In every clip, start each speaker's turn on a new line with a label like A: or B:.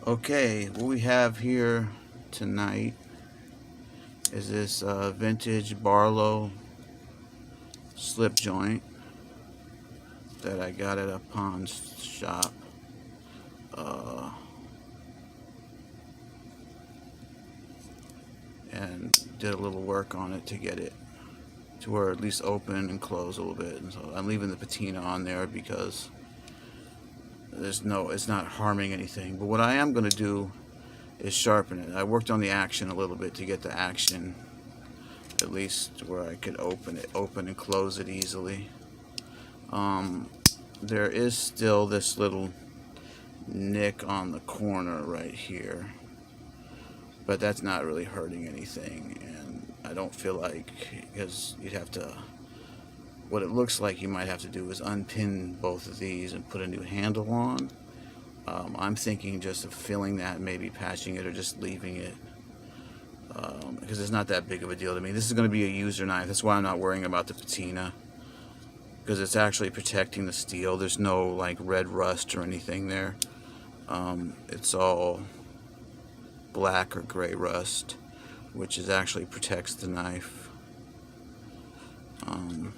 A: Okay, what we have here tonight is this vintage Barlow slip joint that I got at a pawn shop. And did a little work on it to get it to where at least open and close a little bit. And so I'm leaving the patina on there because it's not harming anything. But what I am going to do is sharpen it. I worked on the action a little bit to get the action at least where I could open and close it easily. There is still this little nick on the corner right here, but that's not really hurting anything, and I don't feel like, because you'd have to, what it looks like you might have to do is unpin both of these and put a new handle on. I'm thinking just of filling that, maybe patching it or just leaving it, because it's not that big of a deal to me. This is going to be a user knife. That's why I'm not worrying about the patina, because it's actually protecting the steel. There's no like red rust or anything there. It's all black or gray rust, which actually protects the knife.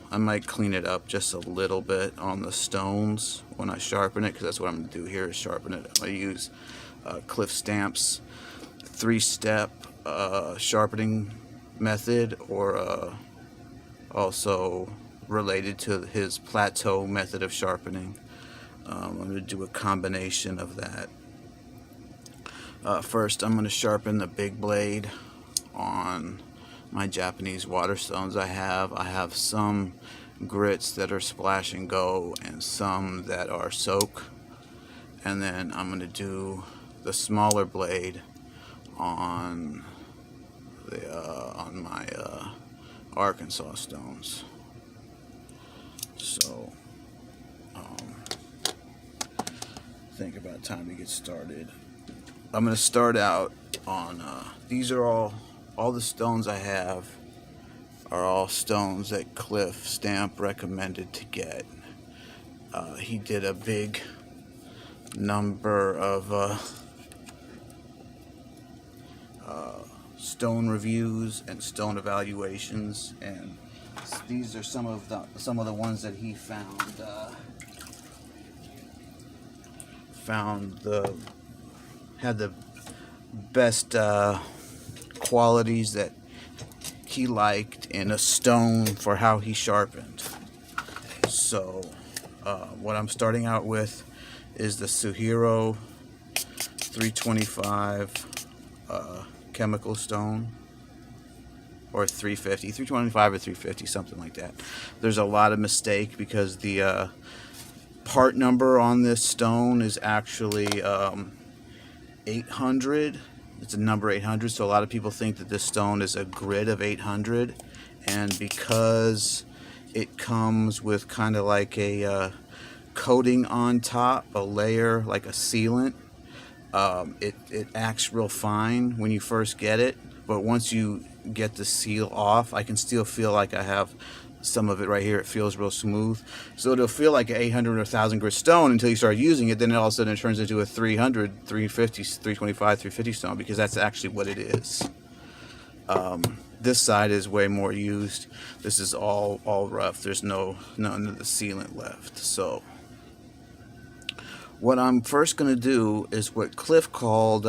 A: I might clean it up just a little bit on the stones when I sharpen it, because that's what I'm going to do here is sharpen it. I use Cliff Stamp's 3-step sharpening method, or also related to his plateau method of sharpening. I'm going to do a combination of that. First, I'm going to sharpen the big blade on my Japanese waterstones. I have some grits that are splash and go and some that are soak, and then I'm going to do the smaller blade on my Arkansas stones. So think about time to get started. I'm going to start out on these are all the stones I have are all stones that Cliff Stamp recommended to get. He did a big number of stone reviews and stone evaluations, and these are some of the ones that he had the best qualities that he liked in a stone for how he sharpened. So what I'm starting out with is the Suhiro 325 chemical stone, or 325 or 350, something like that. There's a lot of mistake because the part number on this stone is actually 800. It's a number 800, so a lot of people think that this stone is a grit of 800, and because it comes with kind of like a coating on top, a layer like a sealant, it acts real fine when you first get it, but once you get the seal off, I can still feel like I have some of it right here. It feels real smooth, so it'll feel like an 800 or 1000 grit stone until you start using it. Then all of a sudden it turns into a 300, 350, 325, 350 stone, because that's actually what it is. This side is way more used. This is all rough. There's none of the sealant left. So what I'm first going to do is what Cliff called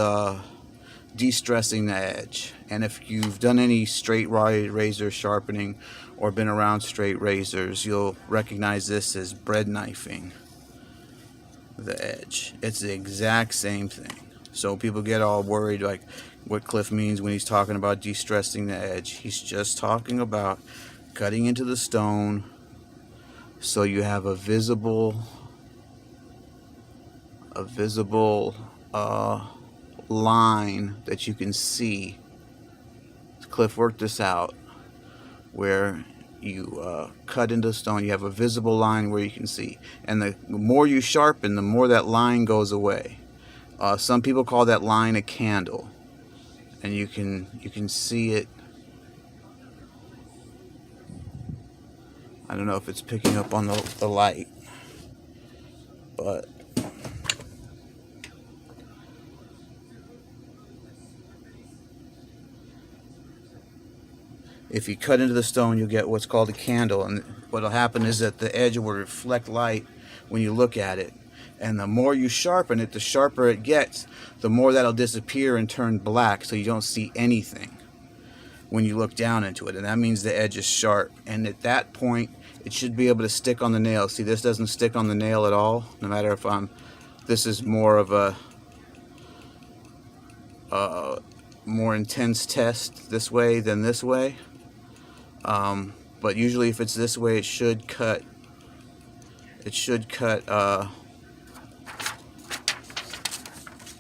A: de-stressing the edge. And if you've done any straight razor sharpening or been around straight razors, you'll recognize this as bread knifing the edge. It's the exact same thing. So people get all worried like what Cliff means when he's talking about de-stressing the edge. He's just talking about cutting into the stone so you have a visible line that you can see. Cliff worked this out where you cut into stone, you have a visible line where you can see, and the more you sharpen, the more that line goes away. Some people call that line a candle, and you can see it. I don't know if it's picking up on the light, but If you cut into the stone, you'll get what's called a candle, and what'll happen is that the edge will reflect light when you look at it. And the more you sharpen it, the sharper it gets, the more that'll disappear and turn black, so you don't see anything when you look down into it. And that means the edge is sharp. And at that point, it should be able to stick on the nail. See, this doesn't stick on the nail at all, no matter if this is more of a more intense test this way than this way. But usually if it's this way, it should cut.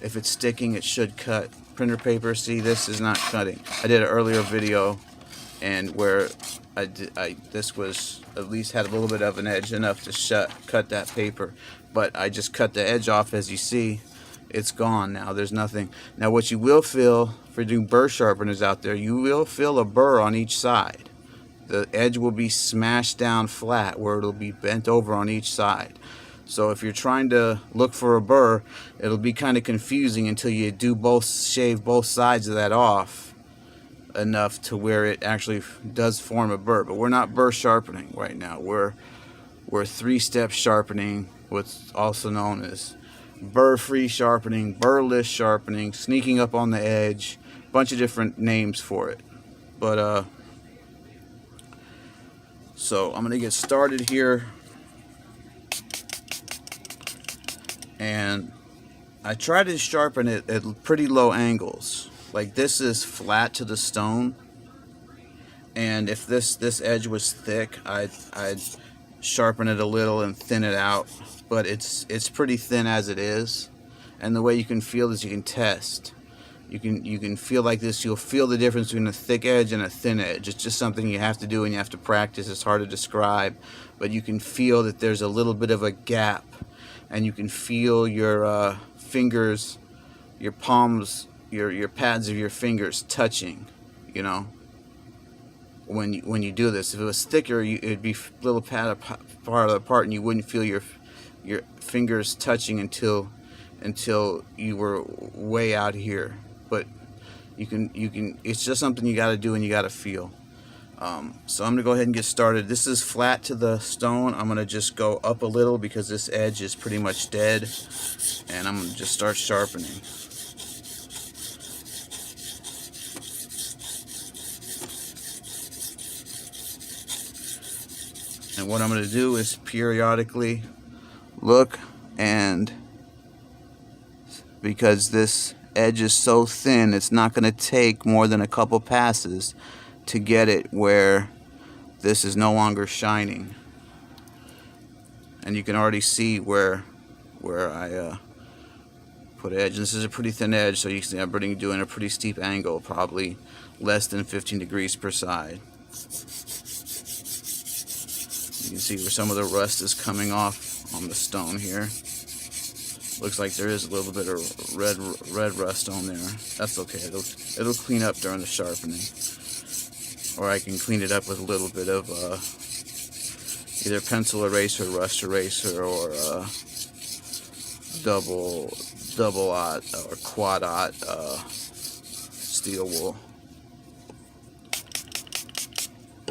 A: If it's sticking, it should cut. Printer paper, see, this is not cutting. I did an earlier video, and where this was at least had a little bit of an edge, enough to cut that paper. But I just cut the edge off, as you see. It's gone now. There's nothing. Now, what you will feel for doing burr sharpeners out there, you will feel a burr on each side. The edge will be smashed down flat, where it'll be bent over on each side. So if you're trying to look for a burr, it'll be kind of confusing until you shave both sides of that off enough to where it actually does form a burr. But we're not burr sharpening right now. We're three-step sharpening, what's also known as burr-free sharpening, burrless sharpening, sneaking up on the edge, a bunch of different names for it. But so I'm gonna get started here, and I try to sharpen it at pretty low angles. Like, this is flat to the stone, and if this edge was thick, I'd sharpen it a little and thin it out. But it's pretty thin as it is, and the way you can feel is you can test. You can feel like this. You'll feel the difference between a thick edge and a thin edge. It's just something you have to do and you have to practice. It's hard to describe, but you can feel that there's a little bit of a gap, and you can feel your fingers, your palms, your pads of your fingers touching. You know, when you do this. If it was thicker, it'd be a little farther apart, and you wouldn't feel your fingers touching until you were way out here. But you can it's just something you got to do and you got to feel. So I'm gonna go ahead and get started. This is flat to the stone. I'm gonna just go up a little because this edge is pretty much dead, and I'm gonna just start sharpening. And what I'm gonna do is periodically look, and because this edge is so thin, it's not going to take more than a couple passes to get it where this is no longer shining. And you can already see where I put edge. And this is a pretty thin edge, so you can see I'm doing a pretty steep angle, probably less than 15 degrees per side. You can see where some of the rust is coming off on the stone here. Looks like there is a little bit of red rust on there. That's okay. It'll clean up during the sharpening. Or I can clean it up with a little bit of either pencil eraser, rust eraser, or double-aught or quad-aught steel wool.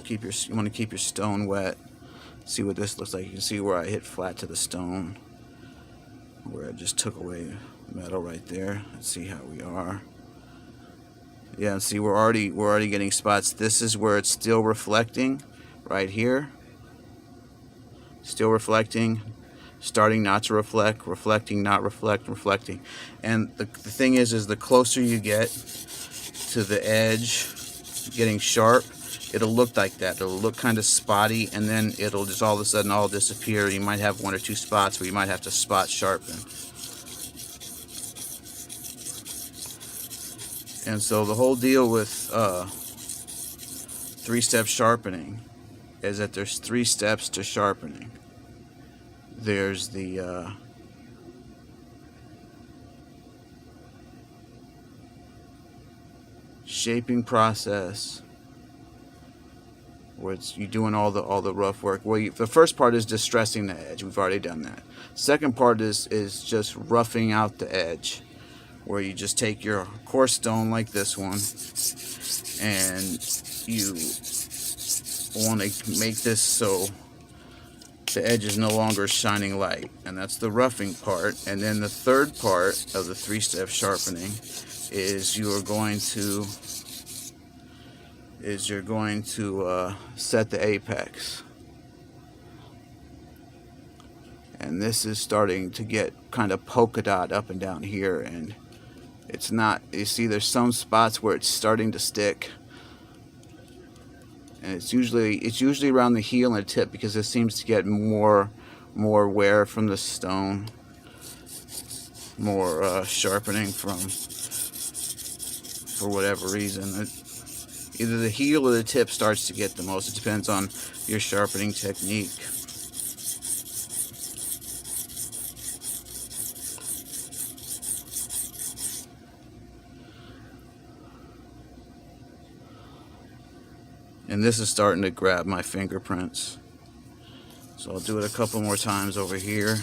A: You want to keep your stone wet. See what this looks like. You can see where I hit flat to the stone, where I just took away metal right there. Let's see how we are. Yeah, see, we're already getting spots. This is where it's still reflecting, right here. Still reflecting, starting not to reflect, reflecting, not reflect, reflecting. And the thing is the closer you get to the edge getting sharp, it'll look like that. It'll look kind of spotty, and then it'll just all of a sudden all disappear. You might have one or two spots where you might have to spot sharpen. And so the whole deal with three-step sharpening is that there's 3 steps to sharpening. There's the shaping process, where you're doing all the rough work. Well, the first part is distressing the edge. We've already done that. Second part is just roughing out the edge, where you just take your coarse stone like this one, and you want to make this so the edge is no longer shining light, and that's the roughing part. And then the third part of the three-step sharpening is you're going to set the apex. And this is starting to get kind of polka dot up and down here, and it's not, you see there's some spots where it's starting to stick, and it's usually around the heel and the tip, because it seems to get more wear from the stone, more sharpening for whatever reason. Either the heel or the tip starts to get the most. It depends on your sharpening technique. And this is starting to grab my fingerprints. So I'll do it a couple more times over here.